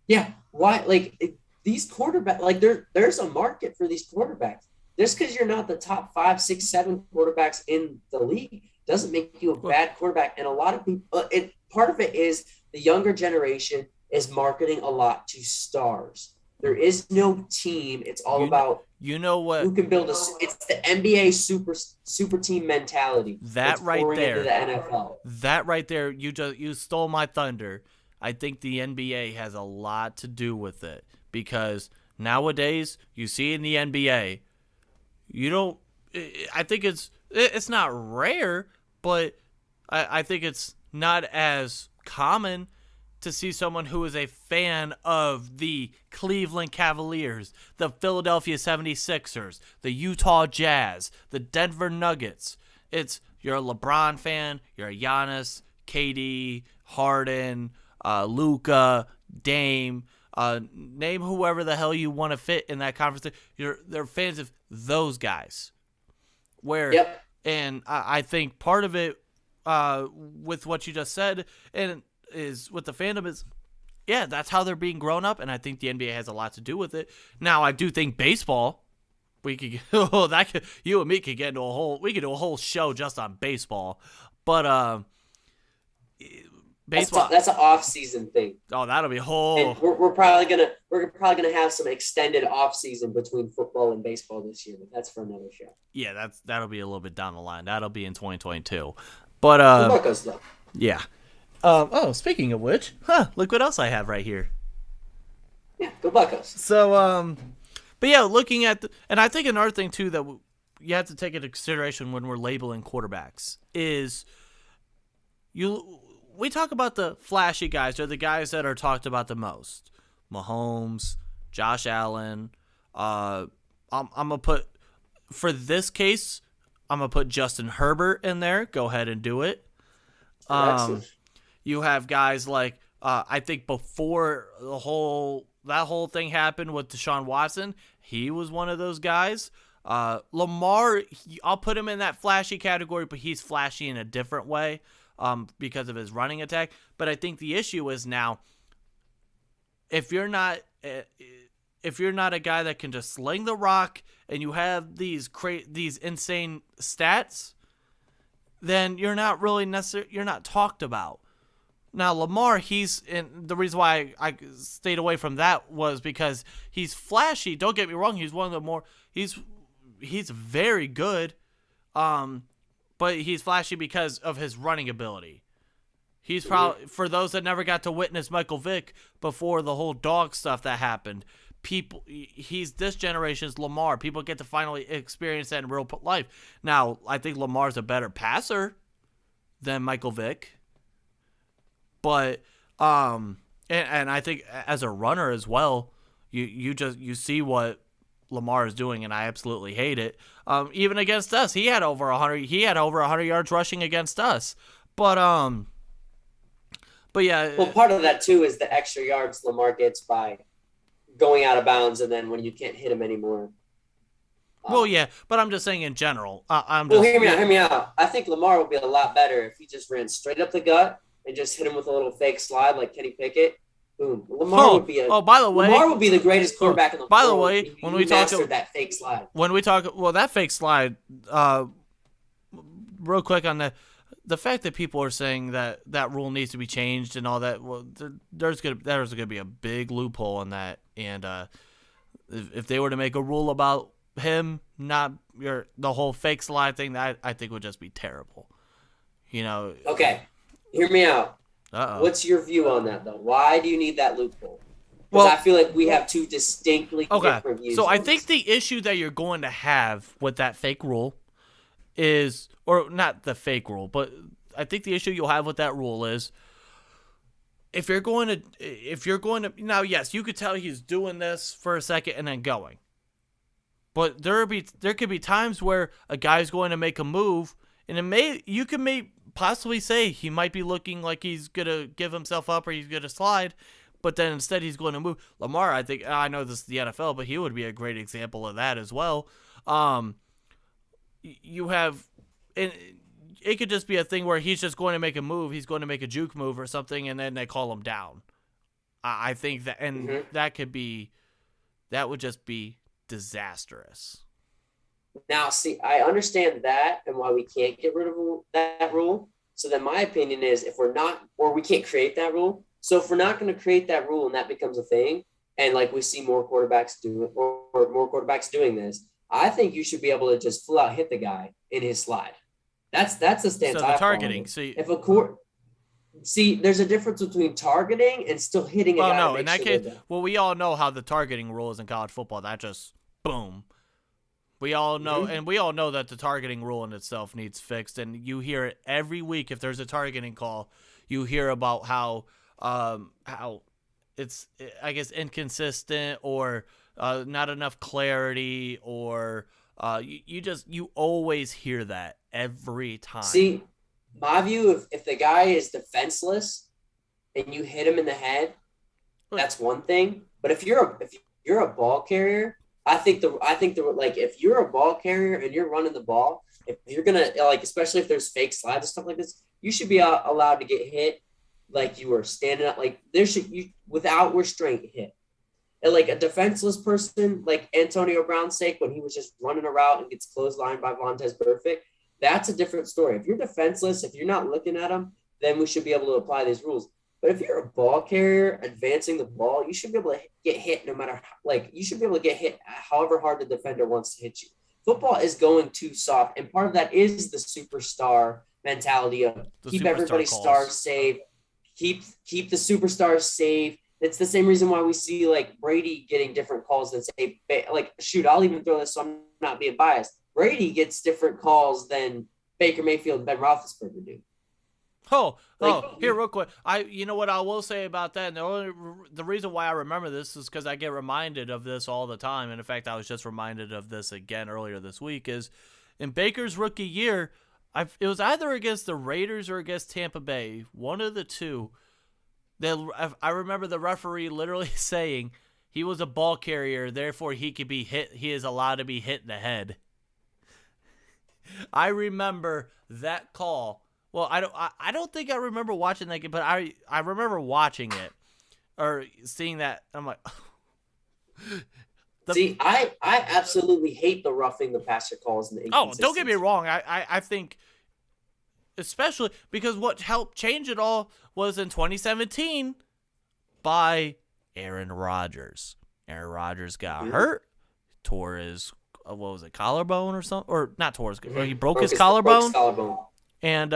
Yeah. Why? Like these quarterbacks, like there's a market for these quarterbacks. Just because you're not the top 5, 6, 7 quarterbacks in the league doesn't make you a bad quarterback. And a lot of people, part of it is the younger generation is marketing a lot to stars. There is no team. It's all about who can build it's the NBA super team mentality. That right there. The NFL. That right there, you stole my thunder. I think the NBA has a lot to do with it because nowadays you see in the NBA, I think it's not rare, but I think it's not as common to see someone who is a fan of the Cleveland Cavaliers, the Philadelphia 76ers, the Utah Jazz, the Denver Nuggets. You're a LeBron fan, you're a Giannis, KD, Harden, Luka, Dame, name whoever the hell you want to fit in that conversation. They're fans of those guys. And I think part of it with what you just said and is with the fandom is, yeah, that's how they're being grown up, and I think the NBA has a lot to do with it. Now, I do think baseball, you and me could get into we could do a whole show just on baseball, but baseball that's an off-season thing. Oh, that'll be a whole. And we're probably gonna have some extended off-season between football and baseball this year, but that's for another show. Yeah, that'll be a little bit down the line. That'll be in 2022. But Buccos, though. Yeah. Speaking of which, look what else I have right here. Yeah, go Buccos. So, but yeah, looking at and I think another thing too that you have to take into consideration when we're labeling quarterbacks is we talk about the flashy guys, or the guys that are talked about the most. Mahomes, Josh Allen. I'm gonna put, for this case, I'm gonna put Justin Herbert in there. Go ahead and do it. You have guys like I think before that whole thing happened with Deshaun Watson, he was one of those guys. Lamar, I'll put him in that flashy category, but he's flashy in a different way because of his running attack. But I think the issue is now, if you're not a guy that can just sling the rock and you have these insane stats, then you're not really you're not talked about. Now, Lamar, and the reason why I stayed away from that was because he's flashy. Don't get me wrong. He's one of the more, he's very good. But he's flashy because of his running ability. He's probably, for those that never got to witness Michael Vick before the whole dog stuff that happened, he's this generation's Lamar. People get to finally experience that in real life. Now, I think Lamar's a better passer than Michael Vick. But and I think as a runner as well, you see what Lamar is doing, and I absolutely hate it. Even against us, he had over 100 yards rushing against us. But yeah. Well, part of that too is the extra yards Lamar gets by going out of bounds, and then when you can't hit him anymore. Well, yeah, but I'm just saying in general. Hear me out. I think Lamar would be a lot better if he just ran straight up the gut and just hit him with a little fake slide like Kenny Pickett. Boom. Lamar would be Lamar would be the greatest quarterback in the world. By the way, when we talk about that fake slide. That fake slide, real quick on the fact that people are saying that rule needs to be changed and all that, well, there's gonna be a big loophole on that, and if they were to make a rule about him, not the whole fake slide thing, that I think would just be terrible. Okay. Hear me out. Uh-oh. What's your view on that, though? Why do you need that loophole? Because I feel like we have two distinctly different views. So I think the issue that you're going to have with that fake rule is, or not the fake rule, but I think the issue you'll have with that rule is, if you're going to now, yes, you could tell he's doing this for a second and then going. But there could be times where a guy's going to make a move, and you can possibly say he might be looking like he's gonna give himself up or he's gonna slide, but then instead he's going to move. Lamar, I know this is the NFL, but he would be a great example of that as well. You have, and it could just be a thing where he's just going to make a move, he's going to make a juke move or something, and then they call him down. I think that, and that would just be disastrous. Now, see, I understand that and why we can't get rid of that rule. So then my opinion is, we can't create that rule. So if we're not going to create that rule and that becomes a thing, and like we see more quarterbacks do it, or more quarterbacks doing this, I think you should be able to just full out hit the guy in his slide. That's the stance. So the targeting. There's a difference between targeting and still hitting a guy. Oh no, in that case, we all know how the targeting rule is in college football. That just boom. We all know, and we all know that the targeting rule in itself needs fixed. And you hear it every week. If there's a targeting call, you hear about how it's, I guess, inconsistent or not enough clarity, or you always hear that every time. See, my view, if the guy is defenseless and you hit him in the head, that's one thing. But if you're a ball carrier, I think if you're a ball carrier and you're running the ball, if you're gonna, like, especially if there's fake slides and stuff like this, you should be allowed to get hit like you were standing up, like without restraint hit. And like a defenseless person, like Antonio Brown's sake, when he was just running a route and gets clotheslined by Vontaze Burfict, that's a different story. If you're defenseless, if you're not looking at him, then we should be able to apply these rules. But if you're a ball carrier advancing the ball, you should be able to get hit you should be able to get hit however hard the defender wants to hit you. Football is going too soft, and part of that is the superstar mentality of keep everybody's stars safe, keep the superstars safe. It's the same reason why we see like Brady getting different calls than say, like, shoot, I'll even throw this so I'm not being biased. Brady gets different calls than Baker Mayfield and Ben Roethlisberger do. Here, real quick. You know what I will say about that? And the reason why I remember this is because I get reminded of this all the time. And in fact, I was just reminded of this again earlier this week. Is in Baker's rookie year, it was either against the Raiders or against Tampa Bay, one of the two. I remember the referee literally saying he was a ball carrier, therefore he could be hit. He is allowed to be hit in the head. I remember that call. Well, I don't think I remember watching that game, but I remember watching it or seeing that. I'm like, see, I absolutely hate the roughing the passer calls and the inconsistencies. don't get me wrong. I think, especially because what helped change it all was in 2017 by Aaron Rodgers. Aaron Rodgers got hurt, tore his collarbone or something, or not tore his, he broke his collarbone. And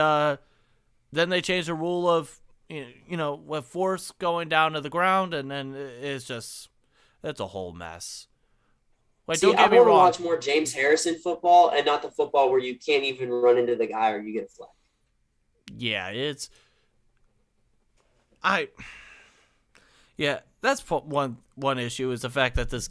then they changed the rule of, with force going down to the ground, and then it's a whole mess. Like, don't get me wrong. I want to watch more James Harrison football and not the football where you can't even run into the guy or you get a flag. Yeah, that's one issue is the fact that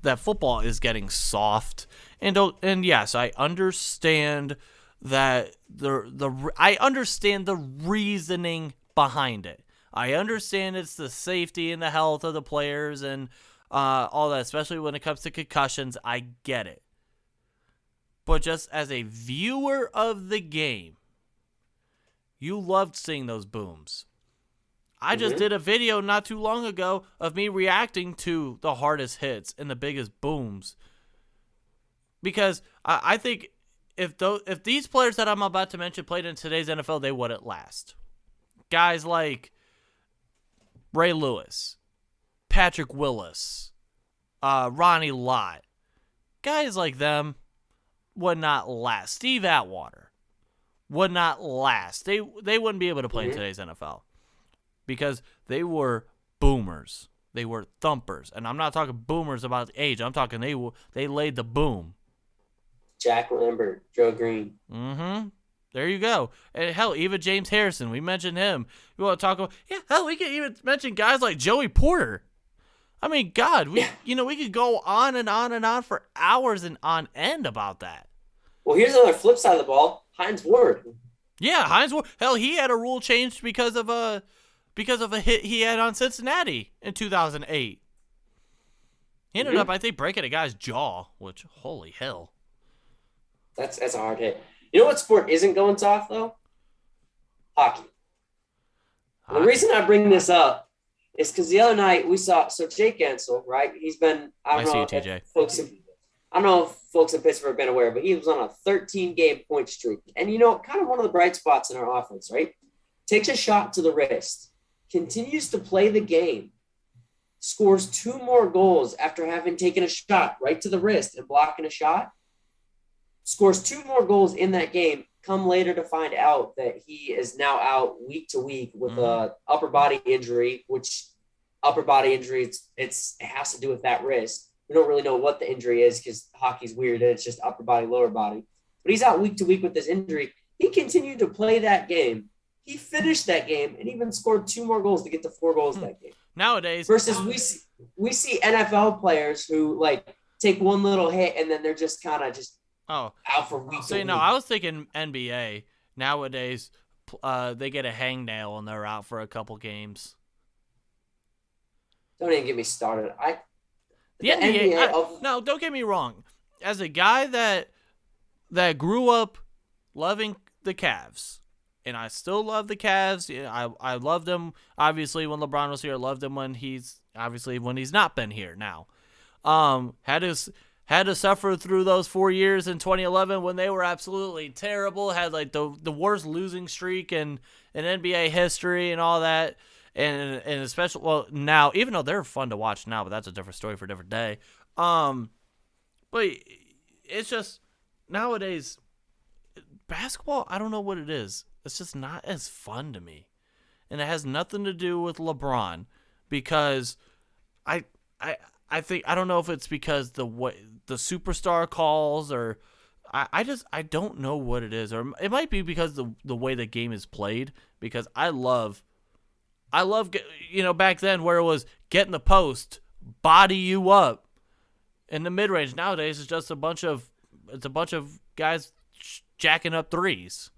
that football is getting soft, and yes, I understand that I understand the reasoning behind it. I understand it's the safety and the health of the players and all that, especially when it comes to concussions. I get it. But just as a viewer of the game, you loved seeing those booms. I just did a video not too long ago of me reacting to the hardest hits and the biggest booms. Because I think if these players that I'm about to mention played in today's NFL, they wouldn't last. Guys like Ray Lewis, Patrick Willis, Ronnie Lott, guys like them would not last. Steve Atwater would not last. They wouldn't be able to play in today's NFL because they were boomers. They were thumpers. And I'm not talking boomers about age. I'm talking they laid the boom. Jack Lambert, Joe Green. There you go. And hell, even James Harrison, we mentioned him. You want to talk about? Yeah, hell, we can even mention guys like Joey Porter. I mean, God, we could go on and on and on for hours and on end about that. Well, here's another flip side of the ball. Hines Ward. Yeah, Hines Ward. Hell, he had a rule change because of a hit he had on Cincinnati in 2008. He ended up, I think, breaking a guy's jaw, which, holy hell. That's a hard hit. You know what sport isn't going soft, though? Hockey. The reason I bring this up is because the other night we saw – so Jake Gensel, right? He's been – I don't know if folks in Pittsburgh have been aware, but he was on a 13-game point streak. And, kind of one of the bright spots in our offense, right? Takes a shot to the wrist, continues to play the game, scores 2 more goals after having taken a shot right to the wrist and blocking a shot, scores 2 more goals in that game, come later to find out that he is now out week to week with a upper body injury, which upper body injury, it has to do with that wrist. We don't really know what the injury is because hockey's weird and it's just upper body, lower body. But he's out week to week with this injury. He continued to play that game. He finished that game and even scored 2 more goals to get to 4 goals that game. Nowadays. Versus we see NFL players who, take one little hit and then they're just kind of just out for week to week. I was thinking NBA. Nowadays, they get a hangnail and they're out for a couple games. Don't even get me started. The NBA. No, don't get me wrong. As a guy that grew up loving the Cavs, and I still love the Cavs. I loved them obviously when LeBron was here. I loved him when he's not been here now. Had to suffer through those 4 years in 2011 when they were absolutely terrible. Had the worst losing streak in NBA history and all that. And especially now, even though they're fun to watch now, but that's a different story for a different day. But it's just nowadays basketball. I don't know what it is. It's just not as fun to me, and it has nothing to do with LeBron because I think I don't know if it's because the superstar calls or I don't know what it is, or it might be because the way the game is played. Because I love back then where it was get in the post, body you up. In the mid range nowadays, it's just a bunch of guys jacking up threes.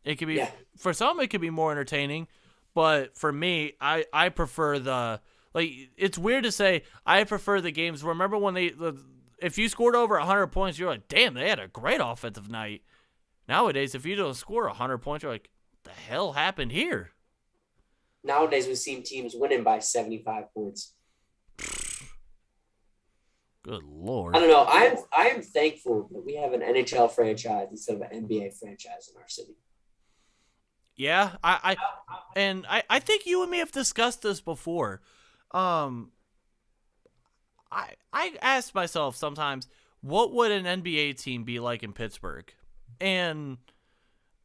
It could be for some, it could be more entertaining, but for me, I prefer it's weird to say I prefer the games. Remember when if you scored over 100 points, you're like, damn, they had a great offensive night. Nowadays, if you don't score 100 points, you're like, what the hell happened here? Nowadays, we've seen teams winning by 75 points. Good Lord. I don't know. I am thankful that we have an NHL franchise instead of an NBA franchise in our city. Yeah, I think you and me have discussed this before. I ask myself sometimes, what would an NBA team be like in Pittsburgh? And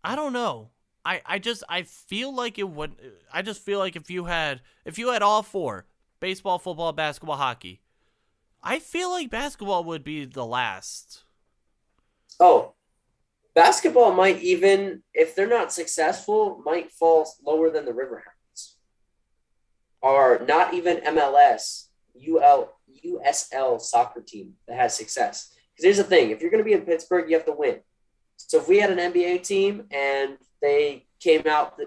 I don't know. I feel like it would. I just feel like if you had all four, baseball, football, basketball, hockey, I feel like basketball would be the last. Oh, basketball might even, if they're not successful, might fall lower than the Riverhounds. Or not even MLS, USL soccer team that has success. Because here's the thing, if you're going to be in Pittsburgh, you have to win. So if we had an NBA team and they came out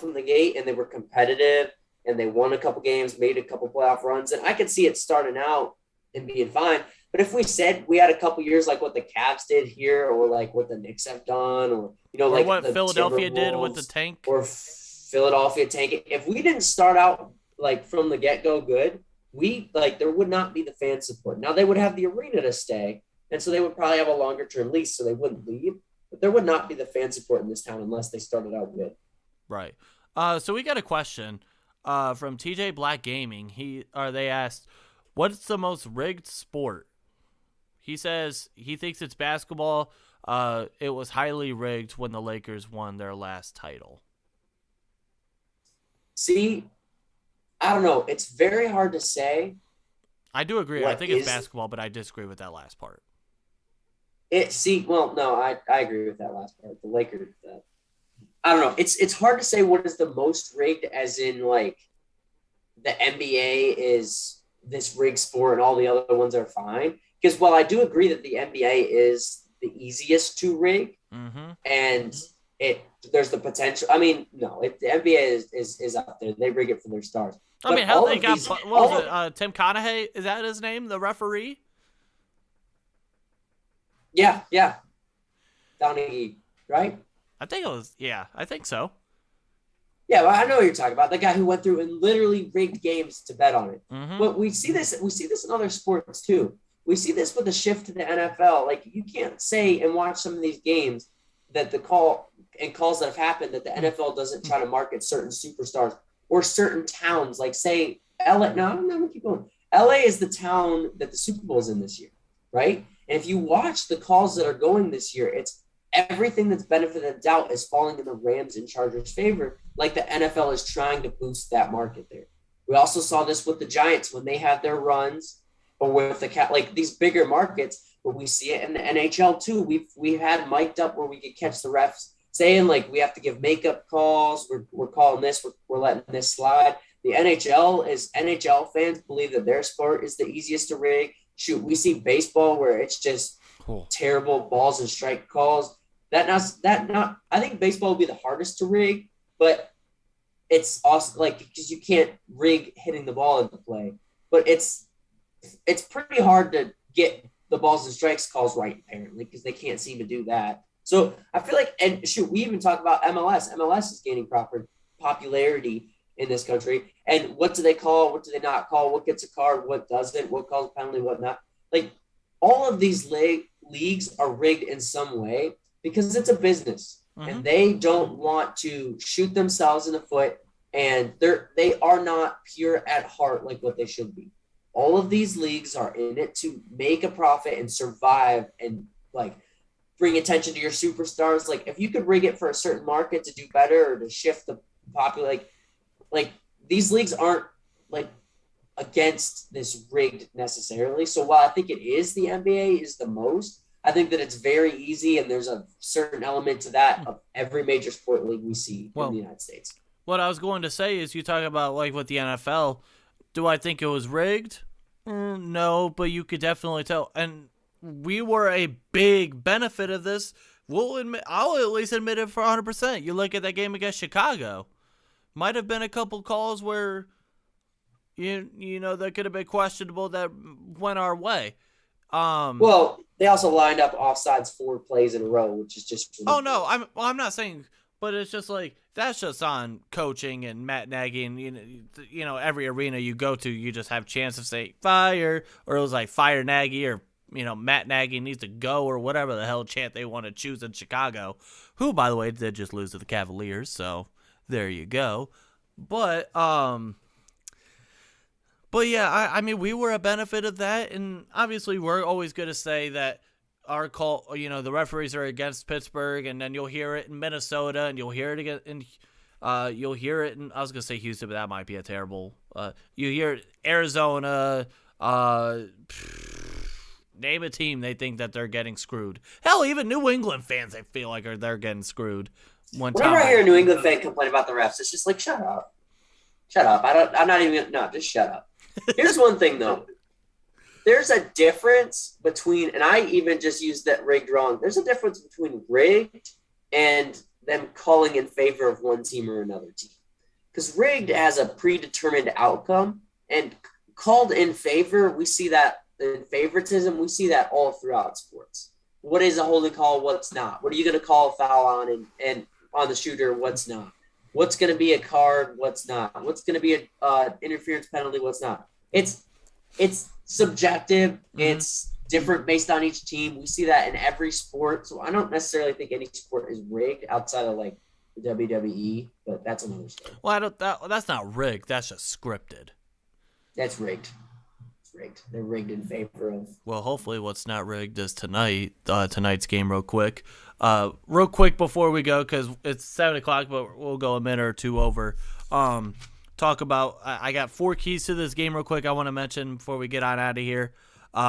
from the gate and they were competitive and they won a couple games, made a couple playoff runs, and I could see it starting out and being fine. But if we said we had a couple years like what the Cavs did here, or like what the Knicks have done, or like what Philadelphia did with the tank, or Philadelphia tank, if we didn't start out like from the get-go good, there would not be the fan support. Now they would have the arena to stay, and so they would probably have a longer term lease, so they wouldn't leave. But there would not be the fan support in this town unless they started out good. Right. So we got a question from TJ Black Gaming. They asked, what's the most rigged sport? He says he thinks it's basketball. It was highly rigged when the Lakers won their last title. See, I don't know. It's very hard to say. I do agree. I think it's basketball, but I disagree with that last part. I agree with that last part. The Lakers. I don't know. It's hard to say what is the most rigged, as in like the NBA is this rigged sport and all the other ones are fine. Because while I do agree that the NBA is the easiest to rig, and there's the potential. I mean, no, the NBA is up there. They rig it for their stars. I mean, how they got Tim Conahue? Is that his name? The referee? Yeah. Donaghy, right? I think it was. Yeah, I think so. Yeah, well, I know what you're talking about. The guy who went through and literally rigged games to bet on it. But we see this in other sports too. We see this with the shift to the NFL. Like, you can't say and watch some of these games that the calls that have happened that the NFL doesn't try to market certain superstars or certain towns. Like, say, LA. No, I'm going to keep going. LA is the town that the Super Bowl is in this year, right? And if you watch the calls that are going this year, it's everything that's benefit of the doubt is falling in the Rams and Chargers' favor, like the NFL is trying to boost that market there. We also saw this with the Giants when they had their runs, or with like these bigger markets, but we see it in the NHL too. We've had mic'd up where we could catch the refs saying like we have to give makeup calls. We're calling this. We're letting this slide. The NHL fans believe that their sport is the easiest to rig. Shoot, we see baseball where it's just terrible balls and strike calls. I think baseball would be the hardest to rig, but it's also like because you can't rig hitting the ball into play. But it's pretty hard to get the balls and strikes calls right, apparently, because they can't seem to do that. So I feel like, and shoot, we even talk about MLS. MLS is gaining proper popularity in this country. And what do they call? What do they not call? What gets a card? What doesn't? What calls a penalty? What not? Like, all of these leagues are rigged in some way because it's a business, and they don't want to shoot themselves in the foot, and they are not pure at heart like what they should be. All of these leagues are in it to make a profit and survive and like bring attention to your superstars. Like, if you could rig it for a certain market to do better or to shift the popular, like these leagues aren't like against this rigged necessarily. So while I think it is the NBA is the most, I think that it's very easy, and there's a certain element to that of every major sport league we see in the United States. What I was going to say is you talk about like with the NFL, do I think it was rigged? No, but you could definitely tell. And we were a big benefit of this. I'll at least admit it for 100%. You look at that game against Chicago. Might have been a couple calls where, you know, that could have been questionable that went our way. Well, they also lined up offsides 4 plays in a row, which is just ridiculous. Oh no, I'm not saying, but it's just like that's just on coaching and Matt Nagy, and you know every arena you go to, you just have chance of say fire, or it was like fire Nagy, or Matt Nagy needs to go, or whatever the hell chant they want to choose in Chicago, who by the way did just lose to the Cavaliers, so there you go. But yeah, I mean, we were a benefit of that, and obviously we're always going to say that our call, the referees are against Pittsburgh, and then you'll hear it in Minnesota, and you'll hear it again in, I was going to say Houston, but that might be a terrible, you hear Arizona, name a team, they think that they're getting screwed. Hell, even New England fans, they feel like they're getting screwed. Whenever I hear a New England fan complain about the refs, it's just like, shut up. Just shut up. Here's one thing, though. There's a difference between, and I even just used that rigged wrong. There's a difference between rigged and them calling in favor of one team or another team. Because rigged has a predetermined outcome, and called in favor, we see that in favoritism, we see that all throughout sports. What is a holding call? What's not? What are you going to call a foul on and on the shooter? What's not? What's going to be a card? What's not? What's going to be a interference penalty? What's not? It's subjective. Mm-hmm. It's different based on each team. We see that in every sport. So I don't necessarily think any sport is rigged outside of like the WWE, but that's another story. Well, that's not rigged. That's just scripted. That's rigged. It's rigged. They're rigged in favor of. Well, hopefully what's not rigged is tonight's game real quick. Real quick before we go, because it's 7 o'clock, but we'll go a minute or two over. Talk about, I got 4 keys to this game real quick I want to mention before we get on out of here. We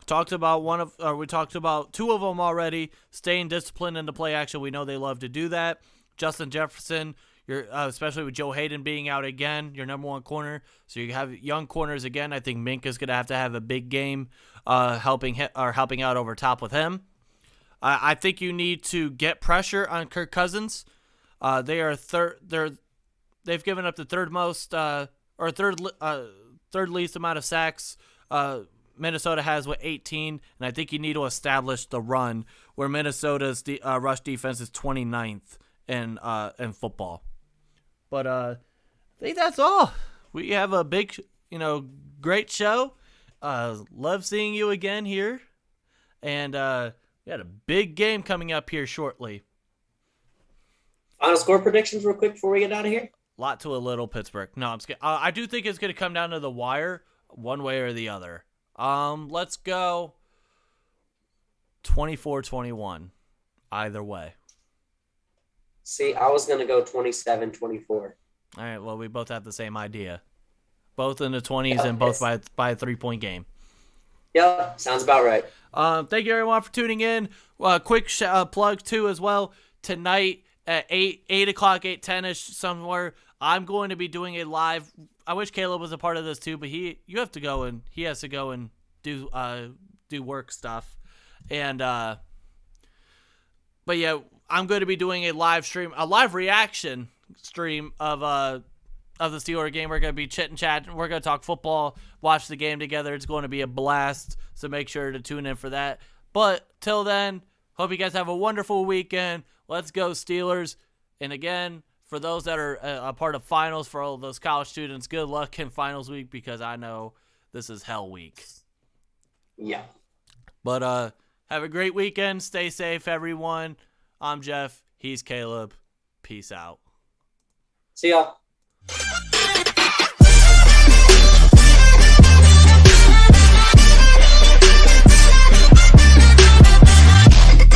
talked about 2 of them already. Staying disciplined in the play action. We know they love to do that. Justin Jefferson, especially with Joe Hayden being out again, your number 1 corner. So you have young corners again. I think Minka's going to have a big game helping out over top with him. I think you need to get pressure on Kirk Cousins. They are they've given up the third least amount of sacks. Minnesota has 18, and I think you need to establish the run where Minnesota's rush defense is 29th in football. But I think that's all. We have a big, great show. Love seeing you again here, and we had a big game coming up here shortly. Final score predictions real quick before we get out of here. Lot to a little Pittsburgh. No, I'm scared. I do think it's going to come down to the wire one way or the other. Let's go 24-21. Either way. See, I was going to go 27-24. All right, well, we both have the same idea. Both in the 20s and both by a 3-point game. Yep, sounds about right. Thank you everyone for tuning in. Quick plug too as well. Tonight at 8 o'clock, 8:10ish somewhere, I'm going to be doing a live. I wish Caleb was a part of this too, but he has to go and do work stuff, and but yeah, I'm going to be doing a live reaction stream of the Steelers game. We're going to be chit and chat. We're going to talk football, watch the game together. It's going to be a blast, so make sure to tune in for that. But till then, hope you guys have a wonderful weekend. Let's go Steelers. And again, for those that are a part of finals, for all of those college students, good luck in finals week, because I know this is hell week. Yeah. But have a great weekend. Stay safe, everyone. I'm Jeff. He's Caleb. Peace out. See y'all.